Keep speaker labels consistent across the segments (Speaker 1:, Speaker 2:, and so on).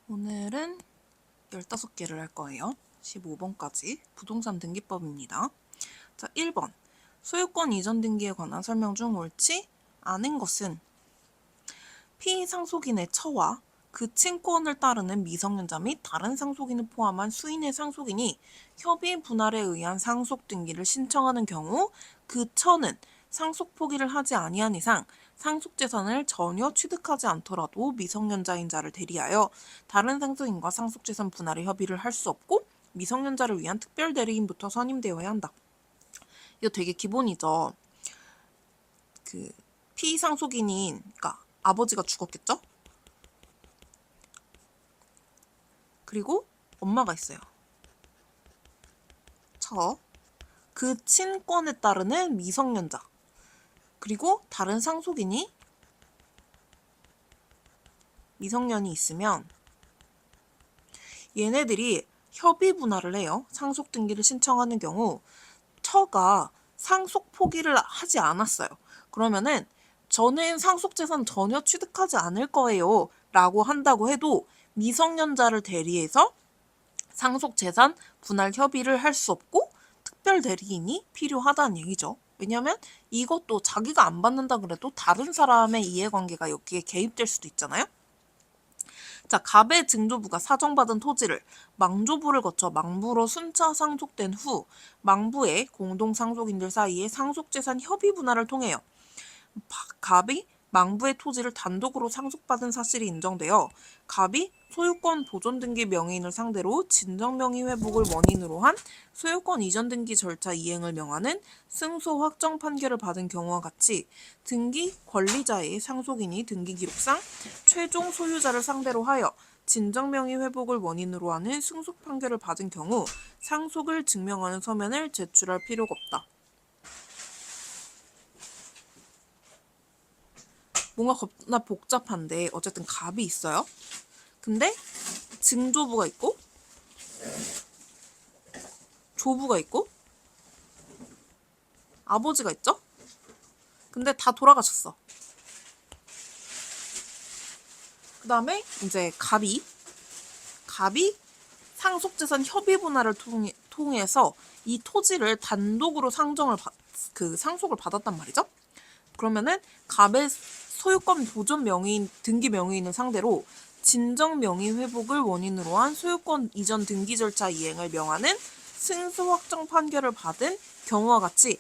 Speaker 1: 오늘은 15개를 할 거예요. 15번까지 부동산 등기법입니다. 자, 1번. 소유권 이전 등기에 관한 설명 중 옳지 않은 것은 피상속인의 처와 그 친권을 따르는 미성년자 및 다른 상속인을 포함한 수인의 상속인이 협의 분할에 의한 상속 등기를 신청하는 경우 그 처는 상속 포기를 하지 아니한 이상 상속재산을 전혀 취득하지 않더라도 미성년자인 자를 대리하여 다른 상속인과 상속재산 분할에 협의를 할 수 없고 미성년자를 위한 특별 대리인부터 선임되어야 한다. 이거 되게 기본이죠. 그 피상속인인 그러니까 아버지가 죽었겠죠? 그리고 엄마가 있어요. 그 친권에 따르는 미성년자. 그리고 다른 상속인이 미성년이 있으면 얘네들이 협의 분할을 해요. 상속 등기를 신청하는 경우 처가 상속 포기를 하지 않았어요. 그러면은 저는 상속재산 전혀 취득하지 않을 거예요 라고 한다고 해도 미성년자를 대리해서 상속재산 분할 협의를 할 수 없고 특별 대리인이 필요하다는 얘기죠. 왜냐하면 이것도 자기가 안 받는다 그래도 다른 사람의 이해관계가 여기에 개입될 수도 있잖아요. 자, 갑의 증조부가 사정받은 토지를 망조부를 거쳐 망부로 순차 상속된 후 망부의 공동상속인들 사이에 상속재산 협의 분할을 통해요. 갑이 망부의 토지를 단독으로 상속받은 사실이 인정되어 갑이 소유권 보존 등기 명의인을 상대로 진정명의 회복을 원인으로 한 소유권 이전 등기 절차 이행을 명하는 승소 확정 판결을 받은 경우와 같이 등기 권리자의 상속인이 등기 기록상 최종 소유자를 상대로 하여 진정명의 회복을 원인으로 하는 승소 판결을 받은 경우 상속을 증명하는 서면을 제출할 필요가 없다. 뭔가 겁나 복잡한데 어쨌든 갑이 있어요. 근데 증조부가 있고 조부가 있고 아버지가 있죠? 근데 다 돌아가셨어. 그 다음에 이제 갑이 상속재산 협의 분할을 통해서 이 토지를 단독으로 상속을 받았단 말이죠. 그러면은 갑의 소유권 보존 명의인 등기 명의인을 상대로 진정 명의 회복을 원인으로 한 소유권 이전 등기 절차 이행을 명하는 승소 확정 판결을 받은 경우와 같이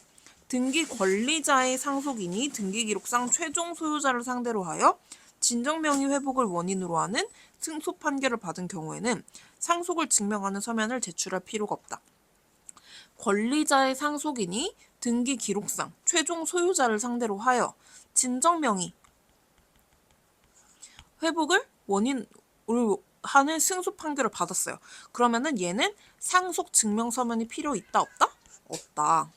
Speaker 1: 등기 권리자의 상속인이 등기 기록상 최종 소유자를 상대로 하여 진정 명의 회복을 원인으로 하는 승소 판결을 받은 경우에는 상속을 증명하는 서면을 제출할 필요가 없다. 권리자의 상속인이 등기 기록상 최종 소유자를 상대로 하여 진정명의 회복을 원인으로 하는 승소 판결을 받았어요. 그러면은 얘는 상속 증명 서면이 필요 있다 없다? 없다.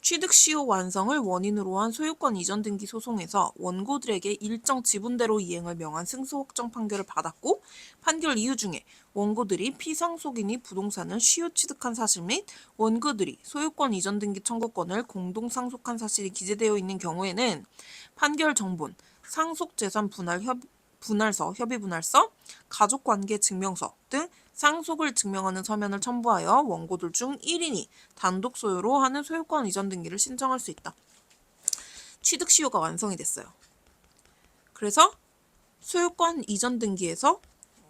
Speaker 1: 취득 시효 완성을 원인으로 한 소유권 이전 등기 소송에서 원고들에게 일정 지분대로 이행을 명한 승소 확정 판결을 받았고 판결 이유 중에 원고들이 피상속인이 부동산을 시효 취득한 사실 및 원고들이 소유권 이전 등기 청구권을 공동 상속한 사실이 기재되어 있는 경우에는 판결 정본, 상속재산 분할서, 협의분할서, 가족관계 증명서 등 상속을 증명하는 서면을 첨부하여 원고들 중 1인이 단독 소유로 하는 소유권 이전 등기를 신청할 수 있다. 취득 시효가 완성이 됐어요. 그래서 소유권 이전 등기에서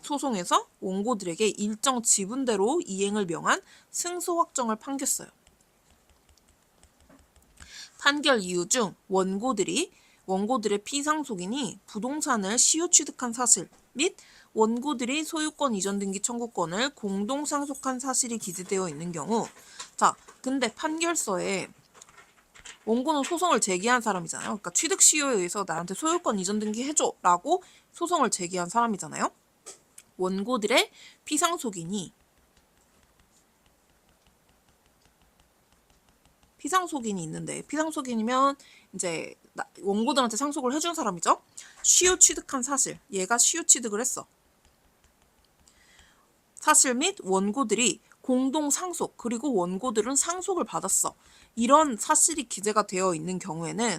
Speaker 1: 소송에서 원고들에게 일정 지분대로 이행을 명한 승소 확정을 판겼어요. 판결 이유 중 원고들의 피상속인이 부동산을 시효 취득한 사실 및 원고들이 소유권 이전 등기 청구권을 공동 상속한 사실이 기재되어 있는 경우 자, 근데 판결서에 원고는 소송을 제기한 사람이잖아요. 그러니까 취득 시효에 의해서 나한테 소유권 이전 등기 해줘 라고 소송을 제기한 사람이잖아요. 원고들의 피상속인이 있는데 피상속인이면 이제 원고들한테 상속을 해준 사람이죠. 시효 취득한 사실, 얘가 시효 취득을 했어. 사실 및 원고들이 공동 상속, 그리고 원고들은 상속을 받았어. 이런 사실이 기재가 되어 있는 경우에는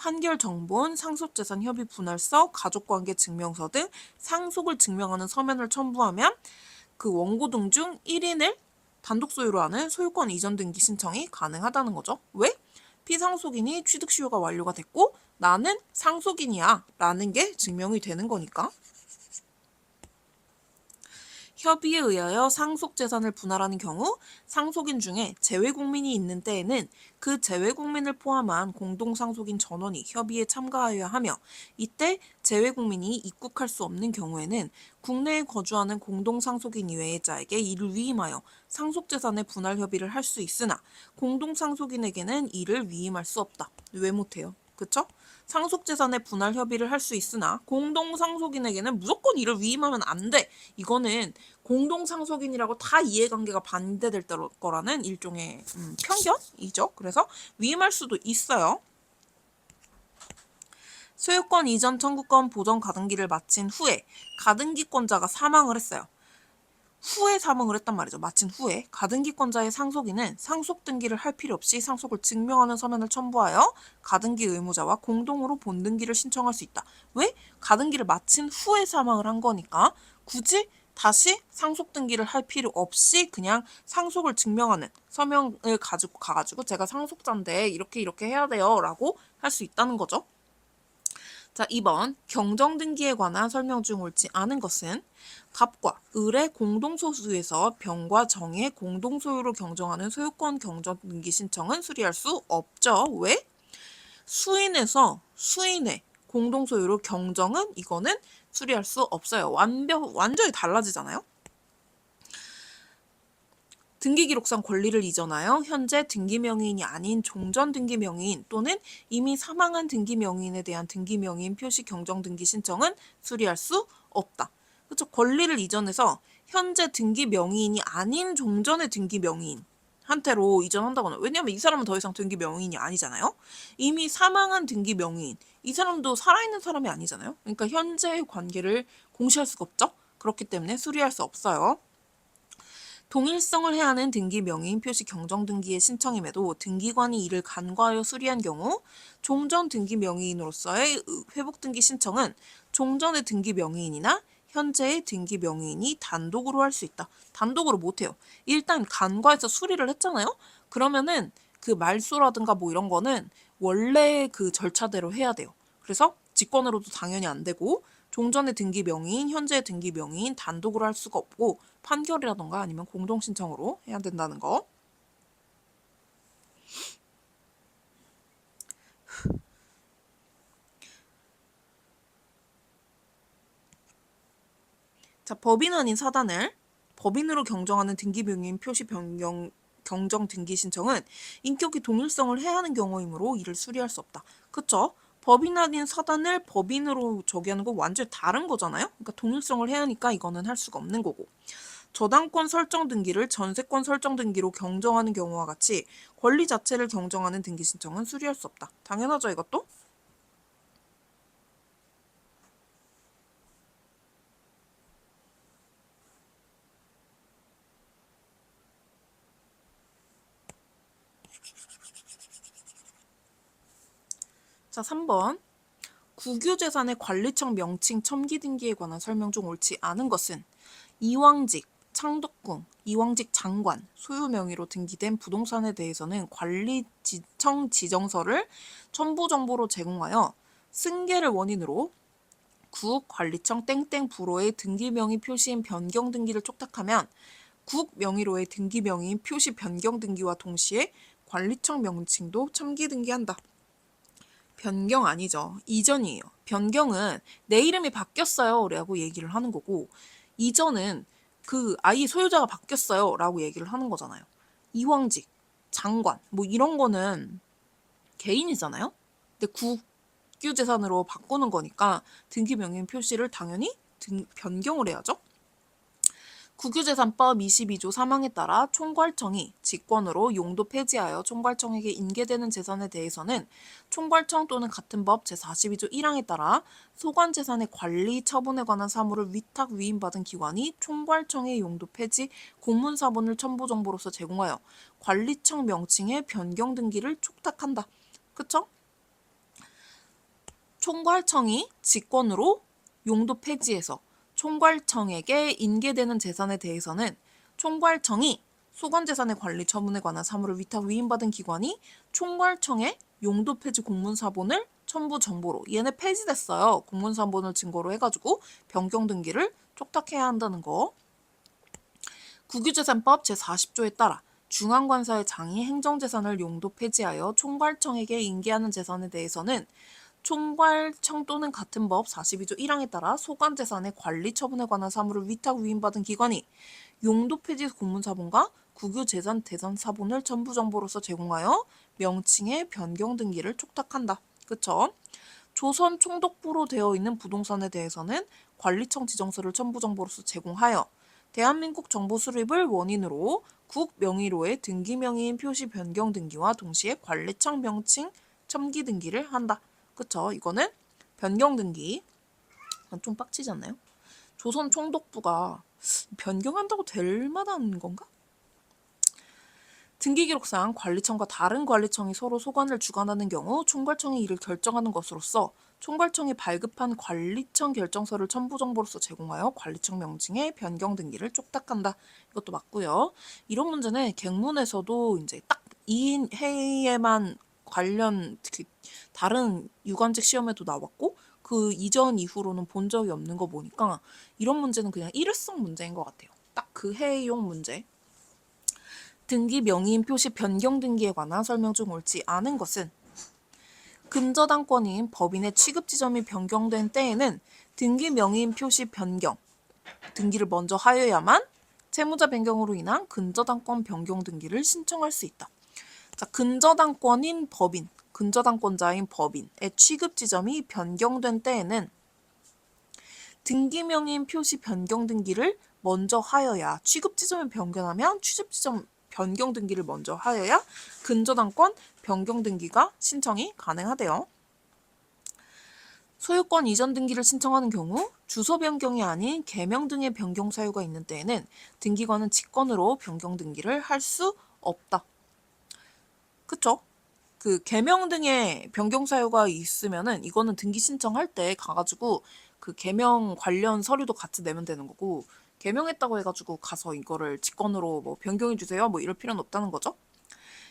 Speaker 1: 판결 정본, 상속재산 협의 분할서, 가족관계 증명서 등 상속을 증명하는 서면을 첨부하면 그 원고 등 중 1인을 단독 소유로 하는 소유권 이전 등기 신청이 가능하다는 거죠. 왜? 피상속인이 취득 시효가 완료가 됐고 나는 상속인이야 라는 게 증명이 되는 거니까. 협의에 의하여 상속재산을 분할하는 경우 상속인 중에 재외국민이 있는 때에는 그 재외국민을 포함한 공동상속인 전원이 협의에 참가하여야 하며, 이때 재외국민이 입국할 수 없는 경우에는 국내에 거주하는 공동상속인 이외의 자에게 이를 위임하여 상속재산의 분할 협의를 할 수 있으나 공동상속인에게는 이를 위임할 수 없다. 왜 못해요? 그쵸? 상속재산의 분할 협의를 할 수 있으나 공동상속인에게는 무조건 이를 위임하면 안 돼. 이거는 공동상속인이라고 다 이해관계가 반대될 거라는 일종의 편견이죠. 그래서 위임할 수도 있어요. 소유권 이전 청구권 보전 가등기를 마친 후에 가등기권자가 사망을 했어요. 후에 사망을 했단 말이죠. 마친 후에 가등기권자의 상속인은 상속 등기를 할 필요 없이 상속을 증명하는 서면을 첨부하여 가등기 의무자와 공동으로 본등기를 신청할 수 있다. 왜? 가등기를 마친 후에 사망을 한 거니까 굳이 다시 상속 등기를 할 필요 없이 그냥 상속을 증명하는 서명을 가지고 가가지고 제가 상속자인데 이렇게 해야 돼요 라고 할 수 있다는 거죠. 자, 2번 경정등기에 관한 설명 중 옳지 않은 것은 갑과 을의 공동소수에서 병과 정의 공동소유로 경정하는 소유권 경정등기 신청은 수리할 수 없죠. 왜? 수인에서 수인의 공동소유로 경정은 이거는 수리할 수 없어요. 완전히 달라지잖아요. 등기기록상 권리를 이전하여 현재 등기명의인이 아닌 종전등기명의인 또는 이미 사망한 등기명의인에 대한 등기명의인 표시 경정등기 신청은 수리할 수 없다. 그렇죠? 권리를 이전해서 현재 등기명의인이 아닌 종전의 등기명의인 한테로 이전한다거나, 왜냐하면 이 사람은 더 이상 등기명의인이 아니잖아요. 이미 사망한 등기명의인, 이 사람도 살아있는 사람이 아니잖아요. 그러니까 현재의 관계를 공시할 수가 없죠. 그렇기 때문에 수리할 수 없어요. 동일성을 해야 하는 등기 명의인 표시 경정등기의 신청임에도 등기관이 이를 간과하여 수리한 경우 종전 등기 명의인으로서의 회복등기 신청은 종전의 등기 명의인이나 현재의 등기 명의인이 단독으로 할 수 있다. 단독으로 못해요. 일단 간과해서 수리를 했잖아요. 그러면은 그 말소라든가 뭐 이런 거는 원래 그 절차대로 해야 돼요. 그래서 직권으로도 당연히 안 되고 종전의 등기 명의인, 현재의 등기 명의인 단독으로 할 수가 없고 판결이라던가 아니면 공동신청으로 해야 된다는 거. 자, 법인 아닌 사단을 법인으로 경정하는 등기명의인 표시 변경 경정 등기 신청은 인격이 동일성을 해야 하는 경우이므로 이를 수리할 수 없다. 그쵸? 법인 아닌 사단을 법인으로 하는 거 완전히 다른 거잖아요. 그러니까 동일성을 해야 하니까 이거는 할 수가 없는 거고. 저당권 설정 등기를 전세권 설정 등기로 경정하는 경우와 같이 권리 자체를 경정하는 등기 신청은 수리할 수 없다. 당연하죠, 이것도? 자, 3번. 국유재산의 관리청 명칭 첨기 등기에 관한 설명 중 옳지 않은 것은 이왕직, 창덕궁, 이왕직 장관, 소유 명의로 등기된 부동산에 대해서는 관리청 지정서를 첨부 정보로 제공하여 승계를 원인으로 국 관리청 땡땡 부로의 등기 명의 표시인 변경 등기를 촉탁하면 국 명의로의 등기 명의인 표시 변경 등기와 동시에 관리청 명칭도 첨기 등기한다. 변경 아니죠. 이전이에요. 변경은 내 이름이 바뀌었어요 라고 얘기를 하는 거고, 이전은 그 아이 소유자가 바뀌었어요 라고 얘기를 하는 거잖아요. 이왕직, 장관 뭐 이런 거는 개인이잖아요. 근데 국유재산으로 바꾸는 거니까 등기명의인 표시를 당연히 변경을 해야죠. 국유재산법 22조 3항에 따라 총괄청이 직권으로 용도 폐지하여 총괄청에게 인계되는 재산에 대해서는 총괄청 또는 같은 법 제42조 1항에 따라 소관재산의 관리 처분에 관한 사무를 위탁 위임받은 기관이 총괄청의 용도 폐지 공문사본을 첨부 정보로서 제공하여 관리청 명칭의 변경 등기를 촉탁한다. 그쵸? 총괄청이 직권으로 용도 폐지해서 총괄청에게 인계되는 재산에 대해서는 총괄청이 소관재산의 관리 처분에 관한 사무를 위탁 위임받은 기관이 총괄청에 용도 폐지 공문사본을 첨부 정보로, 얘네 폐지됐어요. 공문사본을 증거로 해가지고 변경 등기를 촉탁해야 한다는 거. 국유재산법 제40조에 따라 중앙관사의 장이 행정재산을 용도 폐지하여 총괄청에게 인계하는 재산에 대해서는 총괄청 또는 같은 법 42조 1항에 따라 소관재산의 관리 처분에 관한 사무를 위탁 위임받은 기관이 용도 폐지 공문사본과 국유재산 대산사본을 첨부 정보로서 제공하여 명칭의 변경 등기를 촉탁한다. 그쵸? 조선 총독부로 되어 있는 부동산에 대해서는 관리청 지정서를 첨부 정보로서 제공하여 대한민국 정보 수립을 원인으로 국 명의로의 등기 명의인 표시 변경 등기와 동시에 관리청 명칭 첨기 등기를 한다. 그쵸? 이거는 변경 등기. 좀 빡치지 않나요? 조선 총독부가 변경한다고 될 만한 건가? 등기기록상 관리청과 다른 관리청이 서로 소관을 주관하는 경우 총괄청이 이를 결정하는 것으로서 총괄청이 발급한 관리청 결정서를 첨부 정보로서 제공하여 관리청 명칭의 변경 등기를 촉탁한다. 이것도 맞고요. 이런 문제는 객문에서도 이제 딱 이 해에만 관련 다른 유관직 시험에도 나왔고 그 이전 이후로는 본 적이 없는 거 보니까 이런 문제는 그냥 일회성 문제인 것 같아요. 딱 그 해용 문제. 등기 명의인 표시 변경 등기에 관한 설명 중 옳지 않은 것은 근저당권인 법인의 취급 지점이 변경된 때에는 등기 명의인 표시 변경 등기를 먼저 하여야만 채무자 변경으로 인한 근저당권 변경 등기를 신청할 수 있다. 자, 근저당권인 법인, 근저당권자인 법인의 취급 지점이 변경된 때에는 등기 명의인 표시 변경 등기를 먼저 하여야, 취급 지점을 변경하면 취급 지점 변경 등기를 먼저 하여야 근저당권 변경 등기가 신청이 가능하대요. 소유권 이전 등기를 신청하는 경우 주소 변경이 아닌 개명 등의 변경 사유가 있는 때에는 등기관은 직권으로 변경 등기를 할 수 없다. 그쵸? 그 개명 등의 변경 사유가 있으면은 이거는 등기 신청할 때 가가지고 그 개명 관련 서류도 같이 내면 되는 거고, 개명했다고 해가지고 가서 이거를 직권으로 뭐 변경해 주세요 뭐 이럴 필요는 없다는 거죠.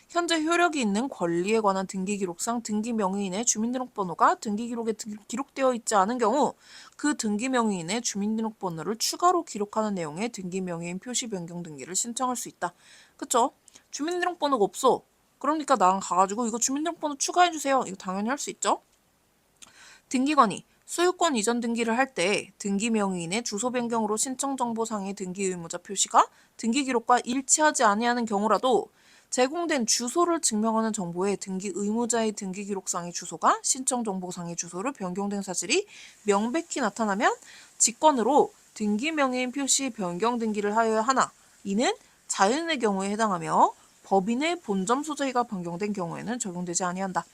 Speaker 1: 현재 효력이 있는 권리에 관한 등기기록상 등기 명의인의 주민등록번호가 등기기록에 기록되어 있지 않은 경우 그 등기 명의인의 주민등록번호를 추가로 기록하는 내용의 등기 명의인 표시 변경 등기를 신청할 수 있다. 그쵸? 주민등록번호가 없어. 그러니까 나랑 가가지고 이거 주민등록번호 추가해주세요. 이거 당연히 할 수 있죠. 등기관이 소유권 이전 등기를 할 때 등기 명의인의 주소 변경으로 신청정보상의 등기 의무자 표시가 등기기록과 일치하지 아니하는 경우라도 제공된 주소를 증명하는 정보에 등기 의무자의 등기기록상의 주소가 신청정보상의 주소로 변경된 사실이 명백히 나타나면 직권으로 등기 명의인 표시 변경 등기를 하여야 하나, 이는 자연의 경우에 해당하며 법인의 본점 소재가 변경된 경우에는 적용되지 아니한다.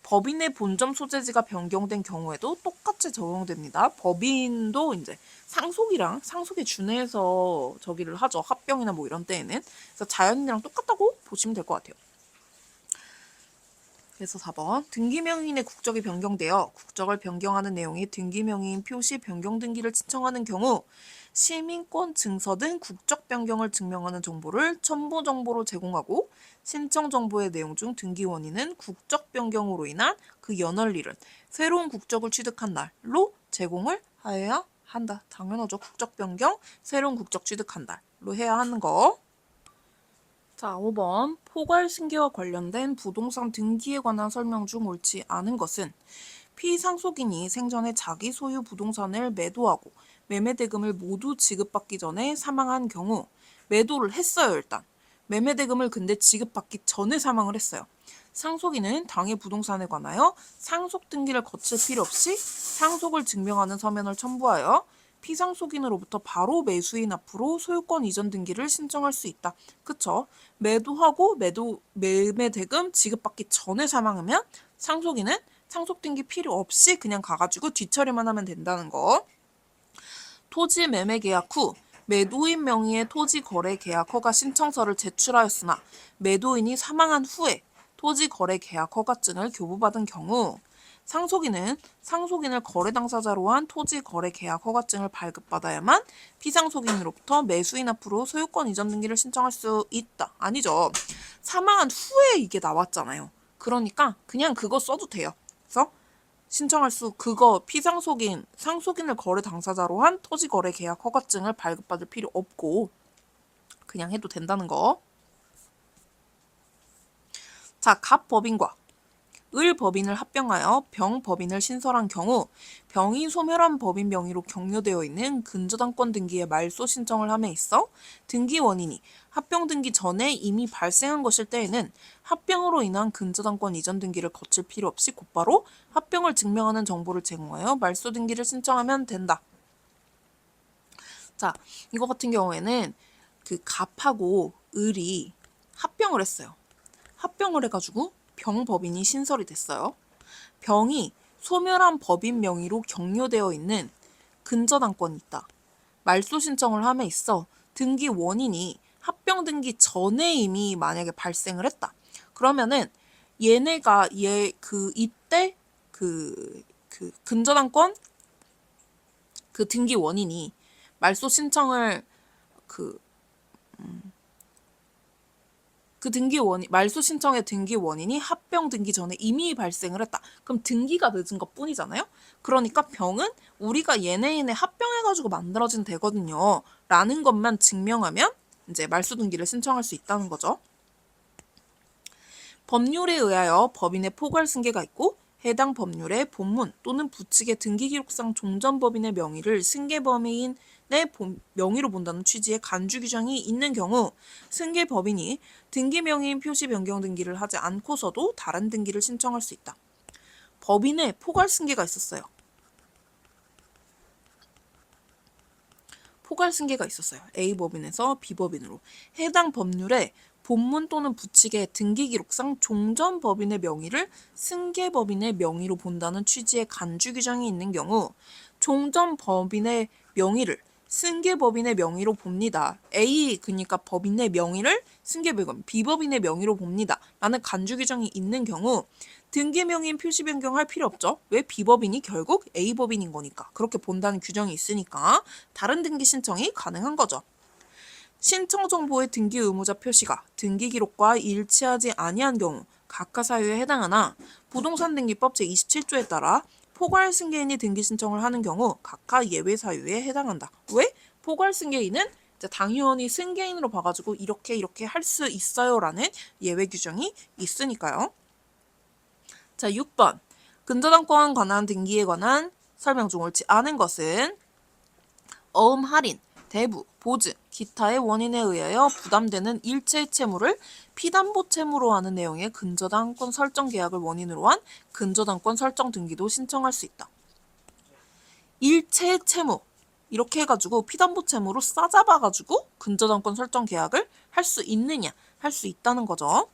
Speaker 1: 법인의 본점 소재지가 변경된 경우에도 똑같이 적용됩니다. 법인도 이제 상속에 준해서 저기를 하죠. 합병이나 뭐 이런 때에는. 그래서 자연이랑 똑같다고 보시면 될 것 같아요. 그래서 4번 등기명의인의 국적이 변경되어 국적을 변경하는 내용의 등기명의인 표시 변경 등기를 신청하는 경우 시민권 증서 등 국적 변경을 증명하는 정보를 첨부 정보로 제공하고 신청 정보의 내용 중 등기 원인은 국적 변경으로 인한 그 연월일은 새로운 국적을 취득한 날로 제공을 하여야 한다. 당연하죠. 국적 변경, 새로운 국적 취득한 날로 해야 하는 거. 자, 5번 포괄 승계와 관련된 부동산 등기에 관한 설명 중 옳지 않은 것은 피상속인이 생전에 자기 소유 부동산을 매도하고 매매대금을 모두 지급받기 전에 사망한 경우, 매도를 했어요. 일단 매매대금을 근데 지급받기 전에 사망을 했어요. 상속인은 당해 부동산에 관하여 상속 등기를 거칠 필요 없이 상속을 증명하는 서면을 첨부하여 피상속인으로부터 바로 매수인 앞으로 소유권 이전 등기를 신청할 수 있다. 그쵸? 매도하고 매매대금 지급받기 전에 사망하면 상속인은 상속 등기 필요 없이 그냥 가가지고 뒤처리만 하면 된다는 거. 토지 매매 계약 후 매도인 명의의 토지 거래 계약 허가 신청서를 제출하였으나 매도인이 사망한 후에 토지 거래 계약 허가증을 교부받은 경우 상속인은 상속인을 거래 당사자로 한 토지 거래 계약 허가증을 발급받아야만 피상속인으로부터 매수인 앞으로 소유권 이전 등기를 신청할 수 있다. 아니죠. 사망한 후에 이게 나왔잖아요. 그러니까 그냥 그거 써도 돼요. 그래서 신청할 수 그거 피상속인 상속인을 거래 당사자로 한 토지 거래 계약 허가증을 발급받을 필요 없고 그냥 해도 된다는 거. 자, 갑법인과 을법인을 합병하여 병법인을 신설한 경우 병이 소멸한 법인 명의로 격려되어 있는 근저당권 등기에 말소 신청을 함에 있어 등기 원인이 합병 등기 전에 이미 발생한 것일 때에는 합병으로 인한 근저당권 이전 등기를 거칠 필요 없이 곧바로 합병을 증명하는 정보를 제공하여 말소 등기를 신청하면 된다. 자, 이거 같은 경우에는 그 갑하고 을이 합병을 했어요. 합병을 해가지고 병법인이 신설이 됐어요. 병이 소멸한 법인 명의로 격려되어 있는 근저당권이 있다. 말소 신청을 함에 있어 등기 원인이 합병 등기 전에 이미 만약에 발생을 했다. 그러면은 얘네가 이때 그 근저당권 그 등기 원인이 말소 신청을 말소 신청의 등기 원인이 합병 등기 전에 이미 발생을 했다. 그럼 등기가 늦은 것 뿐이잖아요? 그러니까 병은 우리가 얘네 합병해가지고 만들어진 되거든요. 라는 것만 증명하면 이제 말소 등기를 신청할 수 있다는 거죠. 법률에 의하여 법인의 포괄 승계가 있고 해당 법률의 본문 또는 부칙의 등기기록상 종전법인의 명의를 승계범인의 명의로 본다는 취지의 간주 규정이 있는 경우 승계법인이 등기명의인 표시 변경 등기를 하지 않고서도 다른 등기를 신청할 수 있다. 법인의 포괄 승계가 있었어요. 포괄 승계가 있었어요. A법인에서 B법인으로. 해당 법률의 본문 또는 부칙의 등기기록상 종전법인의 명의를 승계법인의 명의로 본다는 취지의 간주 규정이 있는 경우 종전법인의 명의를 승계법인의 명의로 봅니다. A 그러니까 법인의 명의를 승계법인, B법인의 명의로 봅니다. 라는 간주 규정이 있는 경우 등기명의인 표시 변경할 필요 없죠. 왜? B법인이 결국 A법인인 거니까. 그렇게 본다는 규정이 있으니까 다른 등기 신청이 가능한 거죠. 신청 정보의 등기 의무자 표시가 등기 기록과 일치하지 아니한 경우 각하 사유에 해당하나 부동산 등기법 제27조에 따라 포괄 승계인이 등기 신청을 하는 경우 각하 예외 사유에 해당한다. 왜? 포괄 승계인은 이제 당연히 승계인으로 봐가지고 이렇게 할 수 있어요라는 예외 규정이 있으니까요. 자, 6번. 근저당권 관한 등기에 관한 설명 중 옳지 않은 것은 어음 할인, 대부, 보증, 기타의 원인에 의하여 부담되는 일체 채무를 피담보 채무로 하는 내용의 근저당권 설정 계약을 원인으로 한 근저당권 설정 등기도 신청할 수 있다. 일체 채무 이렇게 해가지고 피담보 채무로 싸잡아가지고 근저당권 설정 계약을 할 수 있느냐? 할 수 있다는 거죠.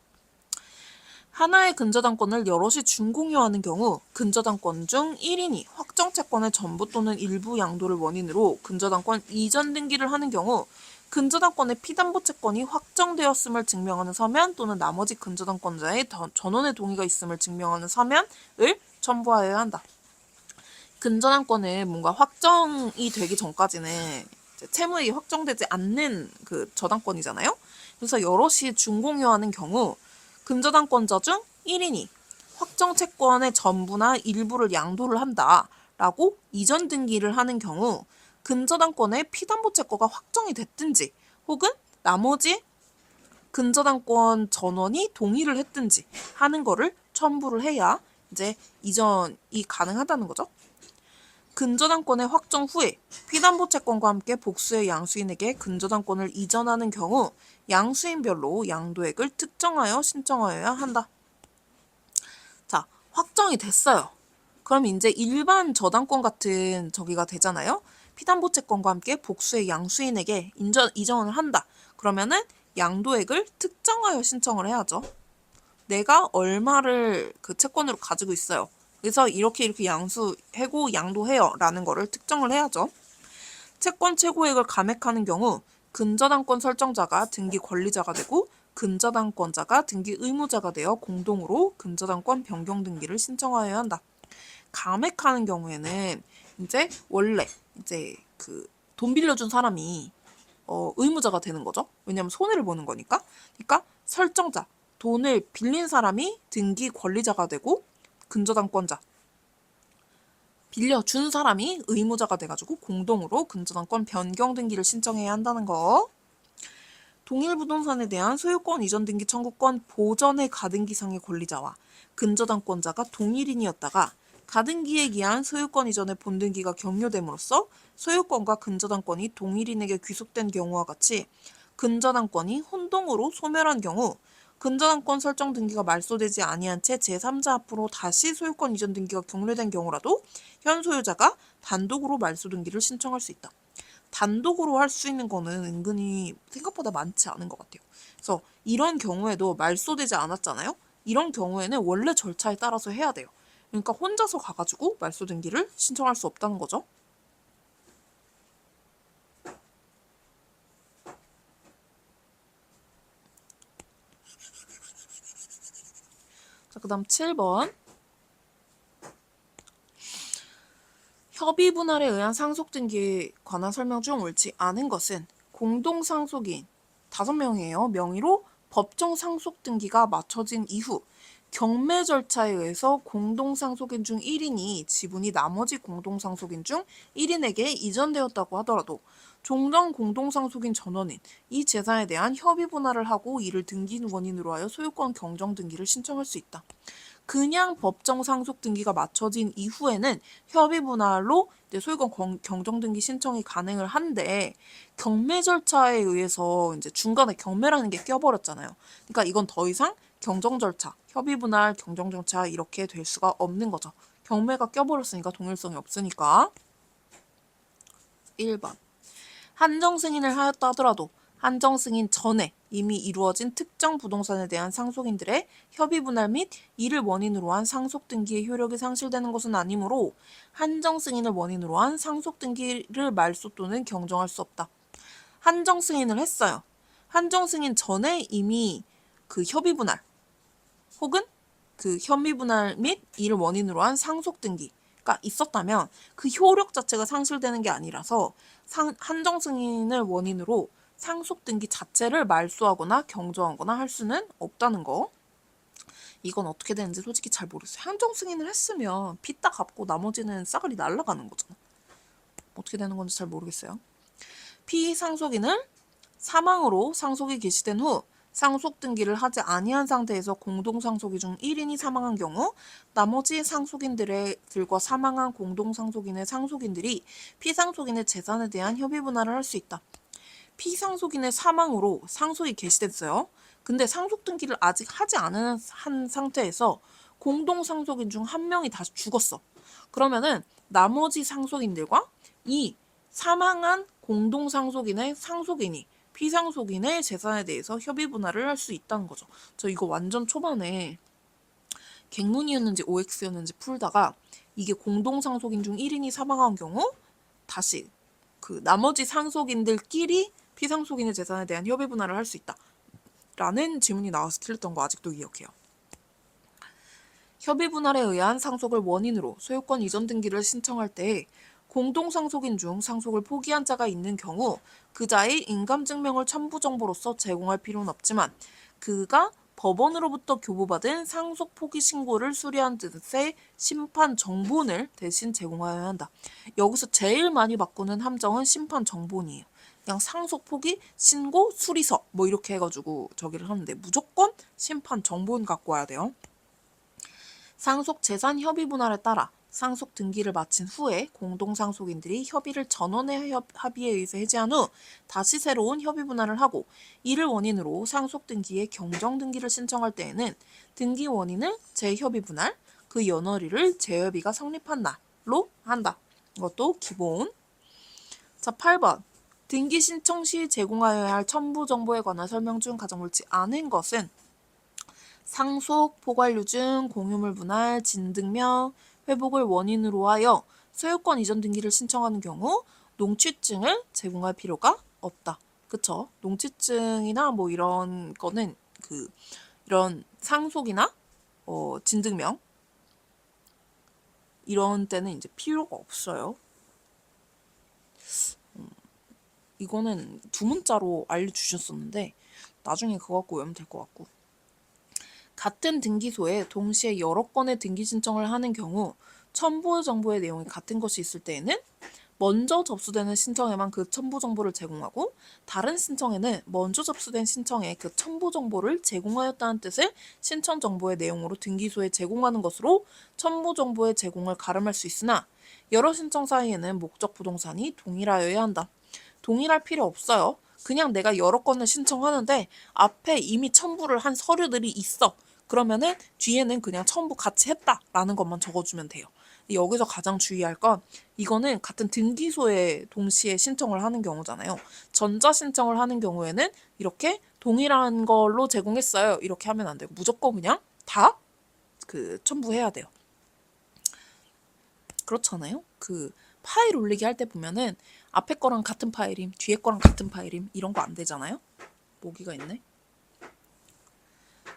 Speaker 1: 하나의 근저당권을 여럿이 준공유하는 경우 근저당권 중 1인이 확정채권의 전부 또는 일부 양도를 원인으로 근저당권 이전 등기를 하는 경우 근저당권의 피담보채권이 확정되었음을 증명하는 서면 또는 나머지 근저당권자의 전원의 동의가 있음을 증명하는 서면을 첨부하여야 한다. 근저당권은 뭔가 확정이 되기 전까지는 채무액이 확정되지 않는 그 저당권이잖아요. 그래서 여럿이 준공유하는 경우 근저당권자 중 1인이 확정채권의 전부나 일부를 양도를 한다라고 이전 등기를 하는 경우 근저당권의 피담보채권가 확정이 됐든지 혹은 나머지 근저당권 전원이 동의를 했든지 하는 거를 첨부를 해야 이제 이전이 가능하다는 거죠. 근저당권의 확정 후에 피담보채권과 함께 복수의 양수인에게 근저당권을 이전하는 경우 양수인별로 양도액을 특정하여 신청하여야 한다. 자, 확정이 됐어요. 그럼 이제 일반 저당권 같은 저기가 되잖아요. 피담보채권과 함께 복수의 양수인에게 이전을 한다. 그러면은 양도액을 특정하여 신청을 해야죠. 내가 얼마를 그 채권으로 가지고 있어요. 그래서 이렇게 양수하고 양도해요 라는 거를 특정을 해야죠. 채권 최고액을 감액하는 경우 근저당권 설정자가 등기 권리자가 되고 근저당권자가 등기 의무자가 되어 공동으로 근저당권 변경 등기를 신청하여야 한다. 감액하는 경우에는 이제 원래 이제 그 돈 빌려준 사람이 의무자가 되는 거죠. 왜냐하면 손해를 보는 거니까. 그러니까 설정자, 돈을 빌린 사람이 등기 권리자가 되고 근저당권자, 빌려준 사람이 의무자가 돼가지고 공동으로 근저당권 변경 등기를 신청해야 한다는 거. 동일 부동산에 대한 소유권 이전 등기 청구권 보전의 가등기상의 권리자와 근저당권자가 동일인이었다가 가등기에 기한 소유권 이전의 본등기가 경료됨으로써 소유권과 근저당권이 동일인에게 귀속된 경우와 같이 근저당권이 혼동으로 소멸한 경우 근저당권 설정 등기가 말소되지 아니한 채 제3자 앞으로 다시 소유권 이전 등기가 경료된 경우라도 현 소유자가 단독으로 말소 등기를 신청할 수 있다. 단독으로 할 수 있는 거는 은근히 생각보다 많지 않은 것 같아요. 그래서 이런 경우에도 말소되지 않았잖아요. 이런 경우에는 원래 절차에 따라서 해야 돼요. 그러니까 혼자서 가가지고 말소 등기를 신청할 수 없다는 거죠. 자, 그 다음 7번. 협의 분할에 의한 상속 등기에 관한 설명 중 옳지 않은 것은 공동 상속인 5명이에요. 명의로 법정 상속 등기가 마쳐진 이후 경매 절차에 의해서 공동 상속인 중 1인이 지분이 나머지 공동 상속인 중 1인에게 이전되었다고 하더라도 종전 공동 상속인 전원은 이 재산에 대한 협의 분할을 하고 이를 등기 원인으로 하여 소유권 경정 등기를 신청할 수 있다. 그냥 법정 상속 등기가 마쳐진 이후에는 협의 분할로 소유권 경정 등기 신청이 가능을 한데 경매 절차에 의해서 이제 중간에 경매라는 게 껴버렸잖아요. 그러니까 이건 더 이상 경정 절차, 협의 분할, 경정 절차 이렇게 될 수가 없는 거죠. 경매가 껴버렸으니까 동일성이 없으니까. 1번. 한정 승인을 하였다 하더라도 한정 승인 전에 이미 이루어진 특정 부동산에 대한 상속인들의 협의 분할 및 이를 원인으로 한 상속 등기의 효력이 상실되는 것은 아니므로 한정 승인을 원인으로 한 상속 등기를 말소 또는 경정할 수 없다. 한정 승인을 했어요. 한정 승인 전에 이미 그 협의 분할 혹은 그 협의 분할 및 이를 원인으로 한 상속 등기가 있었다면 그 효력 자체가 상실되는 게 아니라서 한정 승인을 원인으로 상속 등기 자체를 말소하거나 경정하거나 할 수는 없다는 거. 이건 어떻게 되는지 솔직히 잘 모르겠어요. 한정 승인을 했으면 빚다 갚고 나머지는 싸그리 날아가는 거잖아. 어떻게 되는 건지 잘 모르겠어요. 피상속인을 사망으로 상속이 개시된 후 상속 등기를 하지 아니한 상태에서 공동 상속인 중 1인이 사망한 경우 나머지 상속인들과 사망한 공동 상속인의 상속인들이 피상속인의 재산에 대한 협의 분할을 할 수 있다. 피상속인의 사망으로 상속이 개시됐어요. 근데 상속 등기를 아직 하지 않은 한 상태에서 공동 상속인 중 한 명이 다시 죽었어. 그러면은 나머지 상속인들과 이 사망한 공동 상속인의 상속인이 피상속인의 재산에 대해서 협의 분할을 할 수 있다는 거죠. 저 이거 완전 초반에 갱문이었는지 OX였는지 풀다가 이게 공동 상속인 중 1인이 사망한 경우 다시 그 나머지 상속인들끼리 피상속인의 재산에 대한 협의 분할을 할 수 있다. 라는 질문이 나와서 틀렸던 거 아직도 기억해요. 협의 분할에 의한 상속을 원인으로 소유권 이전 등기를 신청할 때 공동상속인 중 상속을 포기한 자가 있는 경우 그자의 인감증명을 첨부정보로서 제공할 필요는 없지만 그가 법원으로부터 교부받은 상속 포기 신고를 수리한 뜻의 심판 정본을 대신 제공하여야 한다. 여기서 제일 많이 바꾸는 함정은 심판 정본이에요. 그냥 상속 포기 신고 수리서 뭐 이렇게 해가지고 저기를 하는데 무조건 심판 정본 갖고 와야 돼요. 상속 재산 협의 분할에 따라 상속 등기를 마친 후에 공동상속인들이 협의를 전원의 합의에 의해서 해지한 후 다시 새로운 협의 분할을 하고 이를 원인으로 상속 등기의 경정 등기를 신청할 때에는 등기 원인을 재협의 분할, 그 연월일을 재협의가 성립한 날로 한다. 이것도 기본. 자, 8번. 등기 신청 시 제공하여야 할 첨부 정보에 관한 설명 중 가장 옳지 않은 것은 상속, 포괄유증, 공유물 분할, 진등명, 회복을 원인으로 하여 소유권 이전 등기를 신청하는 경우 농취증을 제공할 필요가 없다. 그쵸? 농취증이나 뭐 이런 거는 이런 상속이나 진등명 이런 때는 이제 필요가 없어요. 이거는 두 문자로 알려주셨었는데 나중에 그거 갖고 외우면 될 것 같고. 같은 등기소에 동시에 여러 건의 등기 신청을 하는 경우 첨부 정보의 내용이 같은 것이 있을 때에는 먼저 접수되는 신청에만 그 첨부 정보를 제공하고 다른 신청에는 먼저 접수된 신청에 그 첨부 정보를 제공하였다는 뜻을 신청 정보의 내용으로 등기소에 제공하는 것으로 첨부 정보의 제공을 가름할 수 있으나 여러 신청 사이에는 목적 부동산이 동일하여야 한다. 동일할 필요 없어요. 그냥 내가 여러 건을 신청하는데 앞에 이미 첨부를 한 서류들이 있어. 그러면은 뒤에는 그냥 첨부 같이 했다라는 것만 적어주면 돼요. 여기서 가장 주의할 건 이거는 같은 등기소에 동시에 신청을 하는 경우잖아요. 전자 신청을 하는 경우에는 이렇게 동일한 걸로 제공했어요. 이렇게 하면 안 되고 무조건 그냥 다 첨부해야 돼요. 그렇잖아요. 파일 올리기 할 때 보면은 앞에 거랑 같은 파일임, 뒤에 거랑 같은 파일임 이런 거 안 되잖아요. 모기가 있네.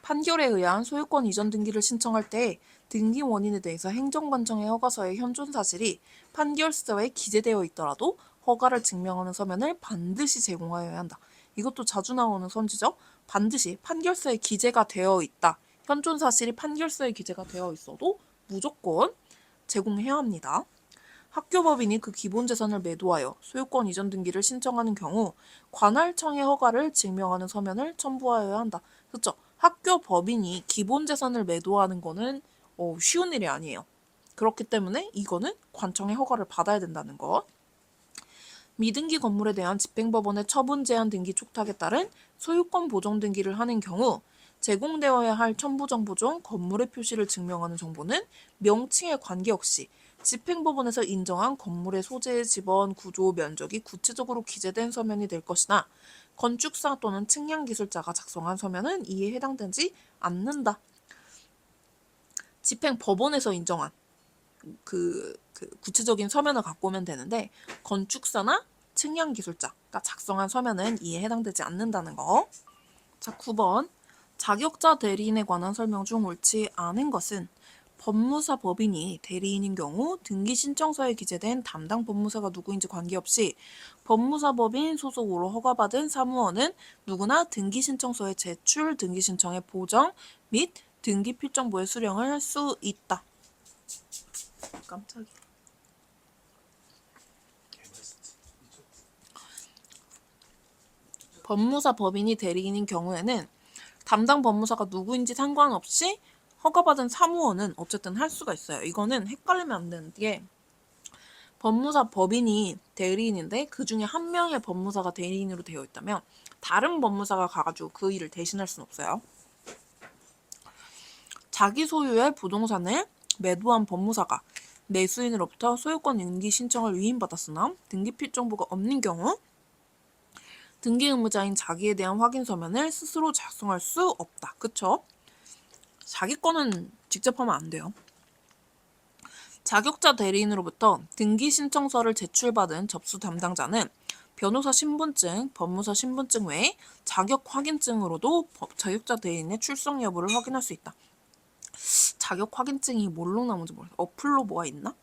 Speaker 1: 판결에 의한 소유권 이전 등기를 신청할 때 등기 원인에 대해서 행정관청의 허가서의 현존 사실이 판결서에 기재되어 있더라도 허가를 증명하는 서면을 반드시 제공하여야 한다. 이것도 자주 나오는 선지죠. 반드시 판결서에 기재가 되어 있다. 현존 사실이 판결서에 기재가 되어 있어도 무조건 제공해야 합니다. 학교법인이 그 기본 재산을 매도하여 소유권 이전 등기를 신청하는 경우 관할청의 허가를 증명하는 서면을 첨부하여야 한다. 그렇죠? 학교법인이 기본 재산을 매도하는 거는 쉬운 일이 아니에요. 그렇기 때문에 이거는 관청의 허가를 받아야 된다는 것. 미등기 건물에 대한 집행법원의 처분 제한 등기 촉탁에 따른 소유권 보정 등기를 하는 경우 제공되어야 할 첨부 정보 중 건물의 표시를 증명하는 정보는 명칭에 관계없이 집행법원에서 인정한 건물의 소재, 지번, 구조, 면적이 구체적으로 기재된 서면이 될 것이나 건축사 또는 측량기술자가 작성한 서면은 이에 해당되지 않는다. 집행법원에서 인정한 구체적인 서면을 갖고 오면 되는데 건축사나 측량기술자가 작성한 서면은 이에 해당되지 않는다는 거. 자, 9번. 자격자 대리인에 관한 설명 중 옳지 않은 것은 법무사 법인이 대리인인 경우 등기 신청서에 기재된 담당 법무사가 누구인지 관계없이 법무사 법인 소속으로 허가받은 사무원은 누구나 등기 신청서의 제출, 등기 신청의 보정 및 등기 필정보의 수령을 할 수 있다. 깜짝이야. 법무사 법인이 대리인인 경우에는 담당 법무사가 누구인지 상관없이 허가받은 사무원은 어쨌든 할 수가 있어요. 이거는 헷갈리면 안 되는 게 법무사 법인이 대리인인데 그 중에 한 명의 법무사가 대리인으로 되어 있다면 다른 법무사가 가가지고 그 일을 대신할 수는 없어요. 자기 소유의 부동산을 매도한 법무사가 매수인으로부터 소유권 등기 신청을 위임받았으나 등기 필정보가 없는 경우 등기 의무자인 자기에 대한 확인 서면을 스스로 작성할 수 없다. 그쵸? 자기 거는 직접 하면 안 돼요. 자격자 대리인으로부터 등기 신청서를 제출받은 접수 담당자는 변호사 신분증, 법무사 신분증 외에 자격 확인증으로도 자격자 대리인의 출석 여부를 확인할 수 있다. 자격 확인증이 뭘로 나오는지 모르겠어요. 어플로 뭐가 있나?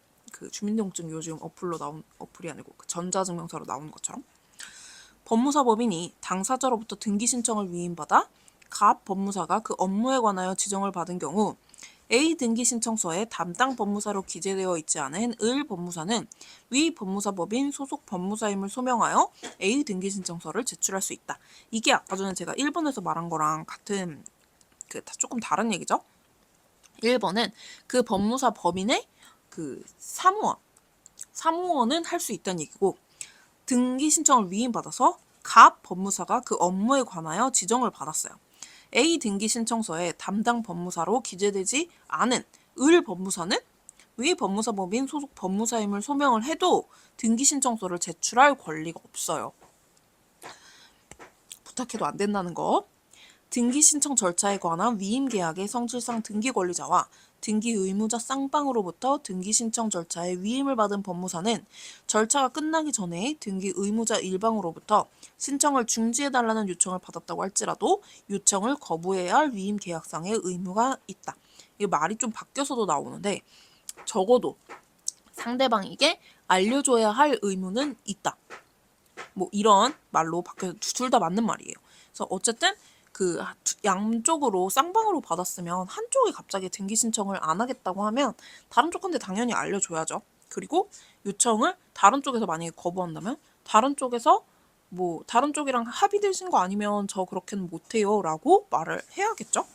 Speaker 1: 주민등록증 요즘 어플로 나온 어플이 아니고 전자증명서로 나오는 것처럼. 법무사 법인이 당사자로부터 등기 신청을 위임받아 갑 법무사가 그 업무에 관하여 지정을 받은 경우 A 등기 신청서에 담당 법무사로 기재되어 있지 않은 을 법무사는 위 법무사 법인 소속 법무사임을 소명하여 A 등기 신청서를 제출할 수 있다. 이게 아까 전에 제가 1번에서 말한 거랑 같은 조금 다른 얘기죠. 1번은 그 법무사 법인의 사무원은 할 수 있다는 얘기고 등기 신청을 위임받아서 갑 법무사가 그 업무에 관하여 지정을 받았어요. A 등기 신청서에 담당 법무사로 기재되지 않은 을 법무사는 위 법무사 법인 소속 법무사임을 소명을 해도 등기 신청서를 제출할 권리가 없어요. 부탁해도 안 된다는 거. 등기 신청 절차에 관한 위임 계약의 성질상 등기 권리자와 등기 의무자 쌍방으로부터 등기 신청 절차에 위임을 받은 법무사는 절차가 끝나기 전에 등기 의무자 일방으로부터 신청을 중지해달라는 요청을 받았다고 할지라도 요청을 거부해야 할 위임 계약상의 의무가 있다. 이 말이 좀 바뀌어서도 나오는데 적어도 상대방에게 알려줘야 할 의무는 있다. 뭐 이런 말로 바뀌어서 둘 다 맞는 말이에요. 그래서 어쨌든 그 양쪽으로 쌍방으로 받았으면 한쪽이 갑자기 등기 신청을 안 하겠다고 하면 다른 쪽한테 당연히 알려줘야죠. 그리고 요청을 다른 쪽에서 만약에 거부한다면 다른 쪽에서 뭐 다른 쪽이랑 합의되신 거 아니면 저 그렇게는 못해요 라고 말을 해야겠죠.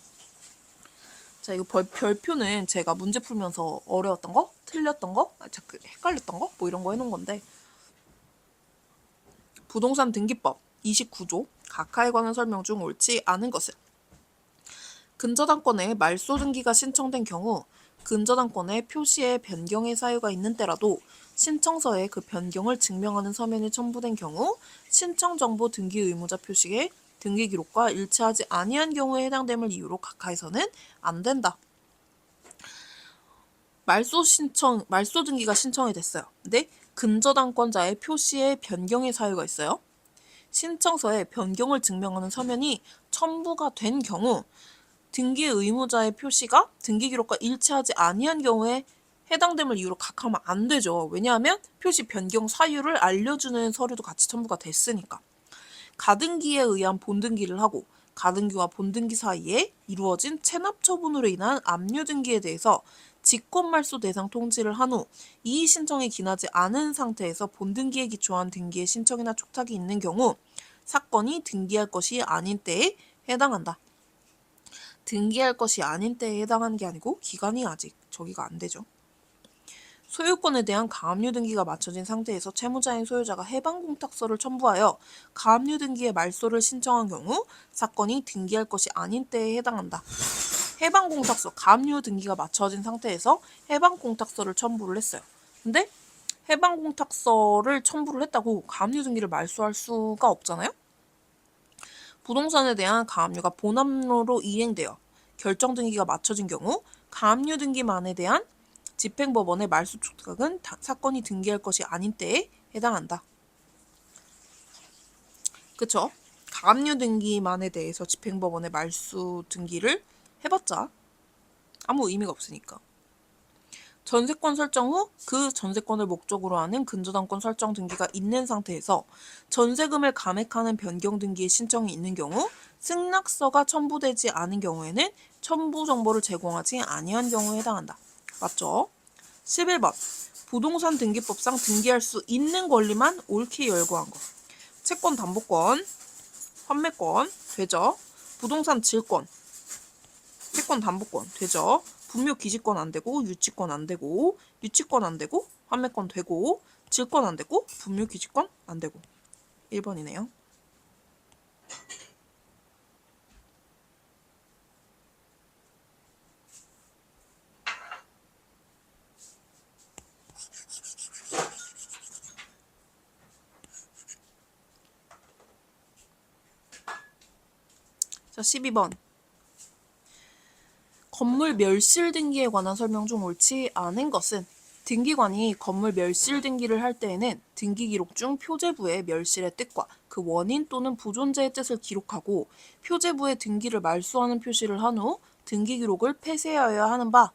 Speaker 1: 자, 이거 별표는 제가 문제 풀면서 어려웠던 거, 틀렸던 거, 자꾸 헷갈렸던 거, 뭐 이런 거 해놓은 건데, 부동산 등기법 29조 각하에 관한 설명 중 옳지 않은 것은 근저당권의 말소 등기가 신청된 경우 근저당권의 표시에 변경의 사유가 있는 때라도 신청서에 그 변경을 증명하는 서면이 첨부된 경우 신청정보 등기 의무자 표시에 등기 기록과 일치하지 아니한 경우에 해당됨을 이유로 각하에서는 안 된다. 말소 등기가 신청이 됐어요. 근데 근저당권자의 표시에 변경의 사유가 있어요. 신청서에 변경을 증명하는 서면이 첨부가 된 경우 등기 의무자의 표시가 등기 기록과 일치하지 아니한 경우에 해당됨을 이유로 각하하면 안 되죠. 왜냐하면 표시 변경 사유를 알려주는 서류도 같이 첨부가 됐으니까. 가등기에 의한 본등기를 하고 가등기와 본등기 사이에 이루어진 체납 처분으로 인한 압류 등기에 대해서 직권말소 대상 통지를 한 후 이의 신청이 기나지 않은 상태에서 본등기에 기초한 등기의 신청이나 촉탁이 있는 경우 사건이 등기할 것이 아닌 때에 해당한다. 등기할 것이 아닌 때에 해당하는 게 아니고 기간이 아직 저기가 안 되죠. 소유권에 대한 가압류 등기가 마쳐진 상태에서 채무자인 소유자가 해방공탁서를 첨부하여 가압류 등기의 말소를 신청한 경우 사건이 등기할 것이 아닌 때에 해당한다. 해방공탁서, 가압류 등기가 마쳐진 상태에서 해방공탁서를 첨부를 했어요. 근데 해방공탁서를 첨부를 했다고 가압류 등기를 말소할 수가 없잖아요? 부동산에 대한 가압류가 본압류로 이행되어 결정 등기가 마쳐진 경우 가압류 등기만에 대한 집행법원의 말소 촉탁은 사건이 등기할 것이 아닌 때에 해당한다. 그쵸? 가압류 등기만에 대해서 집행법원의 말소 등기를 해봤자 아무 의미가 없으니까. 전세권 설정 후 그 전세권을 목적으로 하는 근저당권 설정 등기가 있는 상태에서 전세금을 감액하는 변경 등기의 신청이 있는 경우 승낙서가 첨부되지 않은 경우에는 첨부 정보를 제공하지 아니한 경우에 해당한다. 맞죠? 11번 부동산 등기법상 등기할 수 있는 권리만 옳게 열거한 것. 채권 담보권, 환매권 되죠? 부동산 질권, 채권 담보권 되죠? 분묘 기지권 안 되고 유치권 안 되고 유치권 안 되고 환매권 되고 질권 안 되고 분묘 기지권 안 되고 1번이네요. 자, 12번. 건물 멸실 등기에 관한 설명 중 옳지 않은 것은 등기관이 건물 멸실 등기를 할 때에는 등기 기록 중 표제부에 멸실의 뜻과 그 원인 또는 부존재의 뜻을 기록하고 표제부에 등기를 말소하는 표시를 한 후 등기 기록을 폐쇄하여야 하는 바,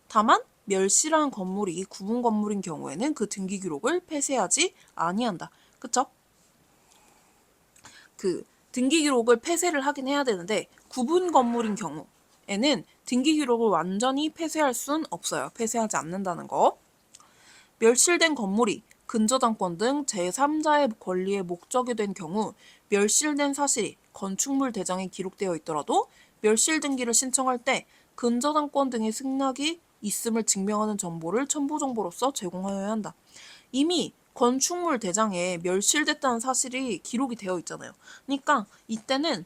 Speaker 1: 다만 멸실한 건물이 구분 건물인 경우에는 그 등기 기록을 폐쇄하지 아니한다. 그쵸? 그 등기 기록을 폐쇄를 하긴 해야 되는데 구분 건물인 경우에는 등기 기록을 완전히 폐쇄할 순 없어요. 폐쇄하지 않는다는 거. 멸실된 건물이 근저당권 등 제3자의 권리의 목적이 된 경우 멸실된 사실이 건축물 대장에 기록되어 있더라도 멸실 등기를 신청할 때 근저당권 등의 승낙이 있음을 증명하는 정보를 첨부 정보로서 제공하여야 한다. 이미 건축물 대장에 멸실됐다는 사실이 기록이 되어 있잖아요. 그러니까 이때는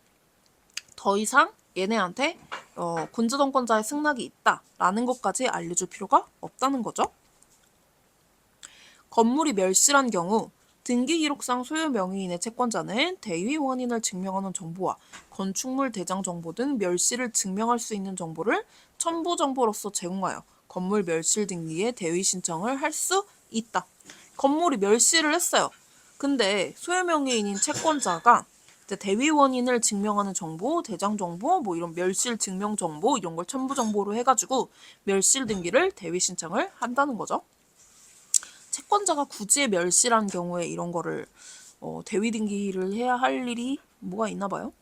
Speaker 1: 더 이상 얘네한테 근저당권자의 승낙이 있다라는 것까지 알려줄 필요가 없다는 거죠. 건물이 멸실한 경우 등기기록상 소유 명의인의 채권자는 대위 원인을 증명하는 정보와 건축물 대장 정보 등 멸실을 증명할 수 있는 정보를 첨부 정보로서 제공하여 건물 멸실 등기에 대위 신청을 할 수 있다. 건물이 멸실을 했어요. 근데 소유 명의인인 채권자가 이제 대위 원인을 증명하는 정보, 대장 정보, 뭐 이런 멸실 증명 정보 이런 걸 첨부 정보로 해가지고 멸실 등기를 대위 신청을 한다는 거죠. 채권자가 굳이 멸실한 경우에 이런 거를 대위 등기를 해야 할 일이 뭐가 있나 봐요.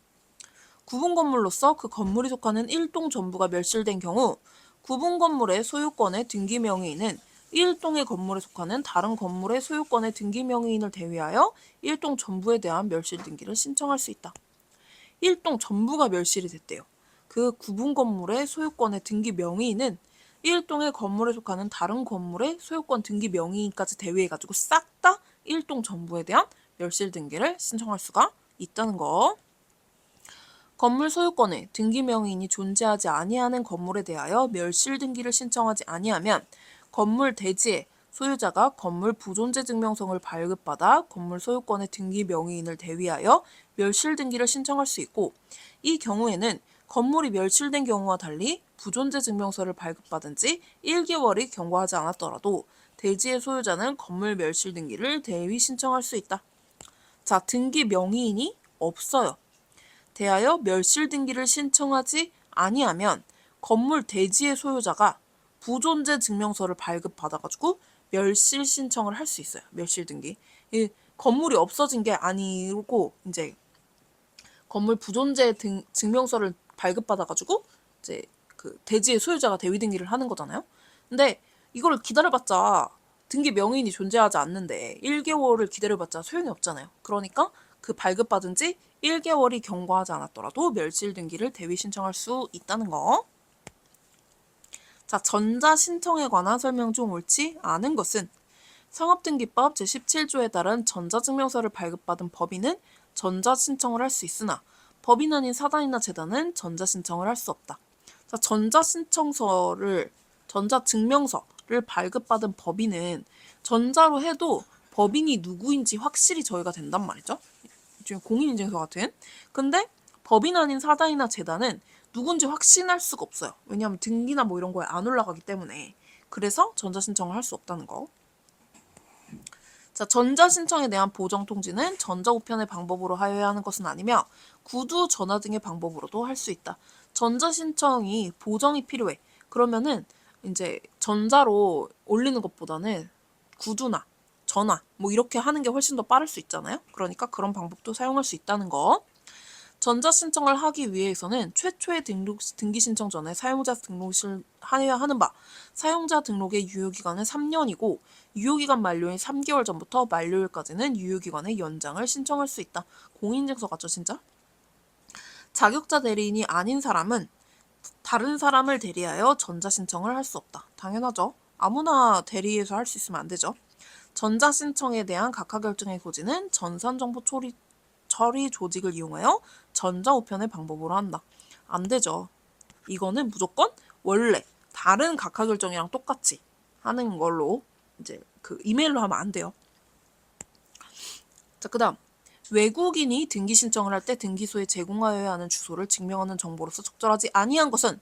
Speaker 1: 구분 건물로서 그 건물이 속하는 1동 전부가 멸실된 경우 구분 건물의 소유권의 등기 명의인은 1동의 건물에 속하는 다른 건물의 소유권의 등기 명의인을 대위하여 1동 전부에 대한 멸실 등기를 신청할 수 있다. 1동 전부가 멸실이 됐대요. 그 구분 건물의 소유권의 등기 명의인은 1동의 건물에 속하는 다른 건물의 소유권 등기 명의인까지 대위해가지고 싹 다 1동 전부에 대한 멸실 등기를 신청할 수가 있다는 거. 건물 소유권에 등기 명의인이 존재하지 아니하는 건물에 대하여 멸실 등기를 신청하지 아니하면 건물 대지의 소유자가 건물 부존재 증명서를 발급받아 건물 소유권의 등기 명의인을 대위하여 멸실 등기를 신청할 수 있고, 이 경우에는 건물이 멸실된 경우와 달리 부존재 증명서를 발급받은 지 1개월이 경과하지 않았더라도 대지의 소유자는 건물 멸실 등기를 대위 신청할 수 있다. 자, 등기 명의인이 없어요. 대하여 멸실 등기를 신청하지 아니하면 건물 대지의 소유자가 부존재 증명서를 발급받아가지고 멸실 신청을 할 수 있어요. 멸실 등기. 이 건물이 없어진 게 아니고 이제 건물 부존재 증명서를 발급받아가지고 이제 그 대지의 소유자가 대위 등기를 하는 거잖아요. 근데 이걸 기다려봤자 등기 명의인이 존재하지 않는데 1개월을 기다려봤자 소용이 없잖아요. 그러니까 그 발급받은 지 1개월이 경과하지 않았더라도 멸실 등기를 대위 신청할 수 있다는 거. 자, 전자신청에 관한 설명 중 옳지 않은 것은 상업등기법 제17조에 따른 전자증명서를 발급받은 법인은 전자신청을 할 수 있으나 법인 아닌 사단이나 재단은 전자신청을 할 수 없다. 자, 전자증명서를 발급받은 법인은 전자로 해도 법인이 누구인지 확실히 저희가 된단 말이죠. 지금 공인인증서 같은. 근데 법인 아닌 사단이나 재단은 누군지 확신할 수가 없어요. 왜냐하면 등기나 뭐 이런 거에 안 올라가기 때문에. 그래서 전자신청을 할 수 없다는 거. 자, 전자신청에 대한 보정통지는 전자우편의 방법으로 하여야 하는 것은 아니며 구두, 전화 등의 방법으로도 할 수 있다. 전자신청이 보정이 필요해. 그러면은 이제 전자로 올리는 것보다는 구두나 전화 뭐 이렇게 하는 게 훨씬 더 빠를 수 있잖아요. 그러니까 그런 방법도 사용할 수 있다는 거. 전자신청을 하기 위해서는 최초의 등기 신청 전에 사용자 등록을 해야 하는 바, 사용자 등록의 유효기간은 3년이고 유효기간 만료인 3개월 전부터 만료일까지는 유효기간의 연장을 신청할 수 있다. 공인인증서 같죠, 진짜? 자격자 대리인이 아닌 사람은 다른 사람을 대리하여 전자신청을 할 수 없다. 당연하죠. 아무나 대리해서 할 수 있으면 안 되죠. 전자신청에 대한 각하결정의 소지는 전산정보 처리 조직을 이용하여 전자우편의 방법으로 한다. 안 되죠. 이거는 무조건 원래 다른 각하결정이랑 똑같이 하는 걸로 이제 그 이메일로 하면 안 돼요. 자, 그다음 외국인이 등기 신청을 할 때 등기소에 제공하여야 하는 주소를 증명하는 정보로서 적절하지 아니한 것은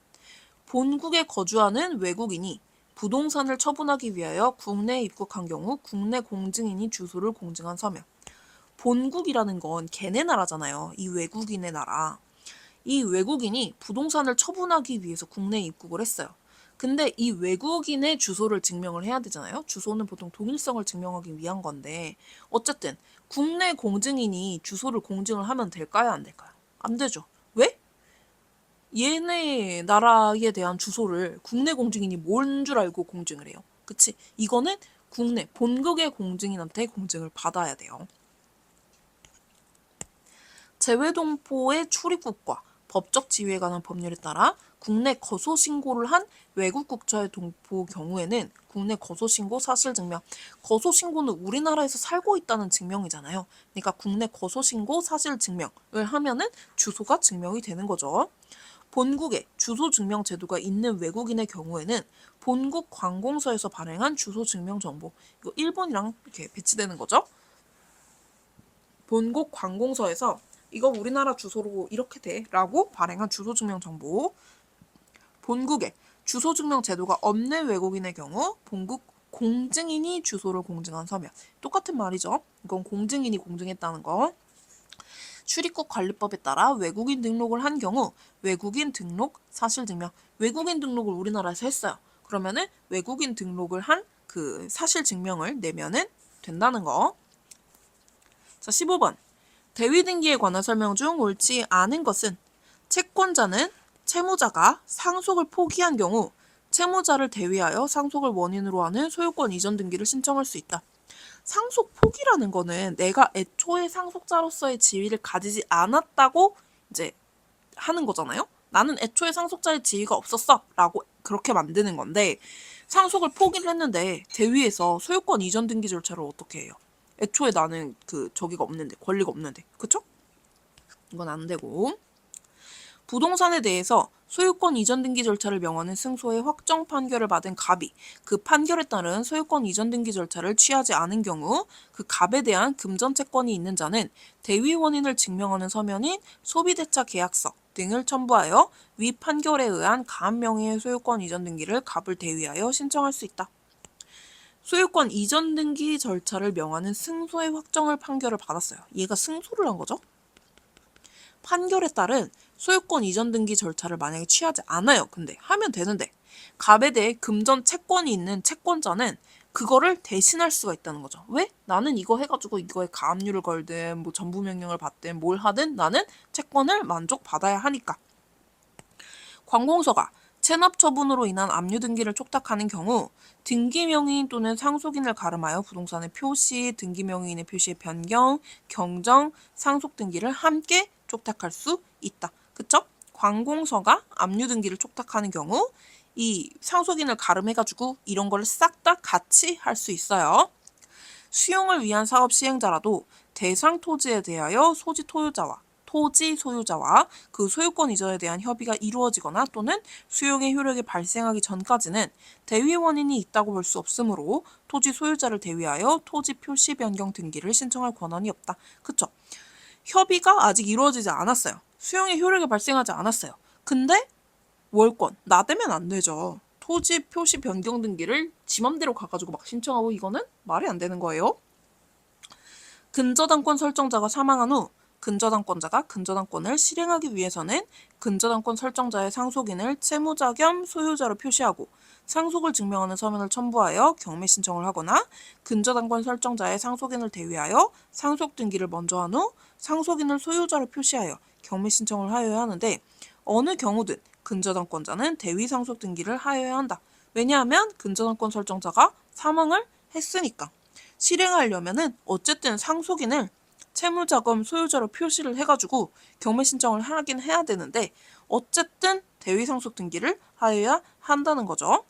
Speaker 1: 본국에 거주하는 외국인이 부동산을 처분하기 위하여 국내에 입국한 경우 국내 공증인이 주소를 공증한 서면. 본국이라는 건 걔네 나라잖아요. 이 외국인의 나라. 이 외국인이 부동산을 처분하기 위해서 국내에 입국을 했어요. 근데 이 외국인의 주소를 증명을 해야 되잖아요. 주소는 보통 동일성을 증명하기 위한 건데 어쨌든 국내 공증인이 주소를 공증을 하면 될까요? 안 될까요? 안 되죠. 왜? 얘네 나라에 대한 주소를 국내 공증인이 뭔 줄 알고 공증을 해요. 그치? 이거는 국내 본국의 공증인한테 공증을 받아야 돼요. 재외동포의 출입국과 법적 지위에 관한 법률에 따라 국내 거소신고를 한 외국 국적의 동포 경우에는 국내 거소신고 사실증명. 거소신고는 우리나라에서 살고 있다는 증명이잖아요. 그러니까 국내 거소신고 사실증명을 하면은 주소가 증명이 되는 거죠. 본국에 주소 증명 제도가 있는 외국인의 경우에는 본국 관공서에서 발행한 주소 증명 정보. 이거 일본이랑 이렇게 배치되는 거죠. 본국 관공서에서 이거 우리나라 주소로 이렇게 돼 라고 발행한 주소증명 정보. 본국에 주소증명 제도가 없는 외국인의 경우 본국 공증인이 주소를 공증한 서면. 똑같은 말이죠. 이건 공증인이 공증했다는 거. 출입국 관리법에 따라 외국인 등록을 한 경우 외국인 등록 사실증명, 외국인 등록을 우리나라에서 했어요. 그러면은 외국인 등록을 한 그 사실증명을 내면은 된다는 거. 자, 15번. 대위 등기에 관한 설명 중 옳지 않은 것은 채권자는 채무자가 상속을 포기한 경우 채무자를 대위하여 상속을 원인으로 하는 소유권 이전 등기를 신청할 수 있다. 상속 포기라는 거는 내가 애초에 상속자로서의 지위를 가지지 않았다고 이제 하는 거잖아요. 나는 애초에 상속자의 지위가 없었어 라고 그렇게 만드는 건데, 상속을 포기를 했는데 대위에서 소유권 이전 등기 절차를 어떻게 해요? 애초에 나는 그 저기가 없는데, 권리가 없는데, 그쵸? 이건 안 되고. 부동산에 대해서 소유권 이전 등기 절차를 명하는 승소의 확정 판결을 받은 갑이 그 판결에 따른 소유권 이전 등기 절차를 취하지 않은 경우 그 갑에 대한 금전 채권이 있는 자는 대위 원인을 증명하는 서면인 소비대차 계약서 등을 첨부하여 위 판결에 의한 갑 명의의 소유권 이전 등기를 갑을 대위하여 신청할 수 있다. 소유권 이전 등기 절차를 명하는 승소의 확정을 판결을 받았어요. 얘가 승소를 한 거죠. 판결에 따른 소유권 이전 등기 절차를 만약에 취하지 않아요. 근데 하면 되는데 갑에 대해 금전 채권이 있는 채권자는 그거를 대신할 수가 있다는 거죠. 왜? 나는 이거 해가지고 이거에 가압류를 걸든 뭐 전부 명령을 받든 뭘 하든 나는 채권을 만족받아야 하니까. 관공서가 체납 처분으로 인한 압류 등기를 촉탁하는 경우 등기 명의인 또는 상속인을 가름하여 부동산의 표시, 등기 명의인의 표시의 변경, 경정, 상속 등기를 함께 촉탁할 수 있다. 그쵸? 관공서가 압류 등기를 촉탁하는 경우 이 상속인을 가름해가지고 이런 거를 싹 다 같이 할 수 있어요. 수용을 위한 사업 시행자라도 대상 토지에 대하여 토지 소유자와 그 소유권 이전에 대한 협의가 이루어지거나 또는 수용의 효력이 발생하기 전까지는 대위 원인이 있다고 볼 수 없으므로 토지 소유자를 대위하여 토지 표시 변경 등기를 신청할 권한이 없다. 그쵸? 협의가 아직 이루어지지 않았어요. 수용의 효력이 발생하지 않았어요. 근데 월권 나대면 안 되죠. 토지 표시 변경 등기를 지 맘대로 가가지고 막 신청하고 이거는 말이 안 되는 거예요. 근저당권 설정자가 사망한 후 근저당권자가 근저당권을 실행하기 위해서는 근저당권 설정자의 상속인을 채무자 겸 소유자로 표시하고 상속을 증명하는 서면을 첨부하여 경매 신청을 하거나 근저당권 설정자의 상속인을 대위하여 상속 등기를 먼저 한 후 상속인을 소유자로 표시하여 경매 신청을 하여야 하는데 어느 경우든 근저당권자는 대위 상속 등기를 하여야 한다. 왜냐하면 근저당권 설정자가 사망을 했으니까. 실행하려면은 어쨌든 상속인을 채무자 겸 소유자로 표시를 해가지고 경매 신청을 하긴 해야 되는데 어쨌든 대위 상속 등기를 하여야 한다는 거죠.